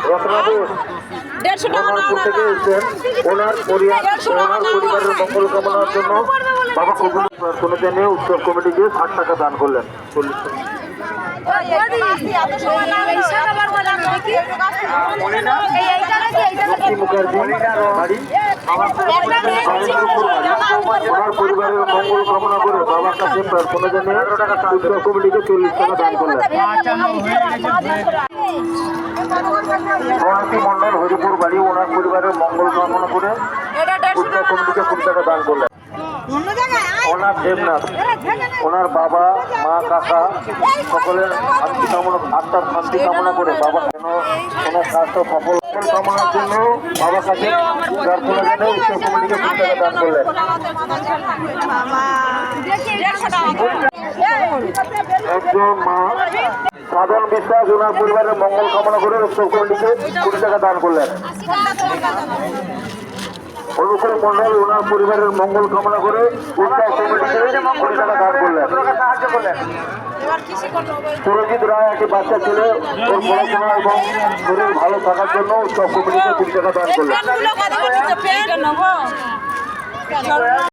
রত্নাপুর থেকে এসেছেন ওনার পরিবারের মঙ্গল কামনার জন্য বাবা কোনো জন্য উৎসব কমিটিকে 60 টাকা দান করলেন। 40 টাকা ওনার পরিবারের মঙ্গল কামনা করে বাবার কাছে প্রার্থনা জানিয়ে উৎসব কমিটিকে 40 টাকা দান করলেন। সোনালী মন্ডল হরিপুর বাড়ি ওনার পরিবারের মঙ্গল কামনা করে উৎসব কমিটিকে 20 টাকা দান করলেন। ওনার দেবনাথ ওনার বাবা মা কাকা সকলের আত্মার শান্তি কামনা করে বাবা যেন কোনো কাজটা সফল কামনার জন্য বাবার কাছে প্রার্থনা জানিয়ে উৎসব কমিটিকে 20 টাকা দান করলেন। একজন মা সাধন বিশ্বাস ওনার পরিবারের মঙ্গল কামনা করে উৎসব কমিটিকে 20 টাকা দান করলেন। অনুকূল মন্ডল ওনার পরিবারের মঙ্গল কামনা করে উৎসব কমিটিকে 20 টাকা দান করলেন। সুরজিৎ রায় একটি বাচ্চা ছেলে ওর পড়াশোনা এবং শরীর ভালো থাকার জন্য উৎসব কমিটিকে 20 টাকা দান করলেন।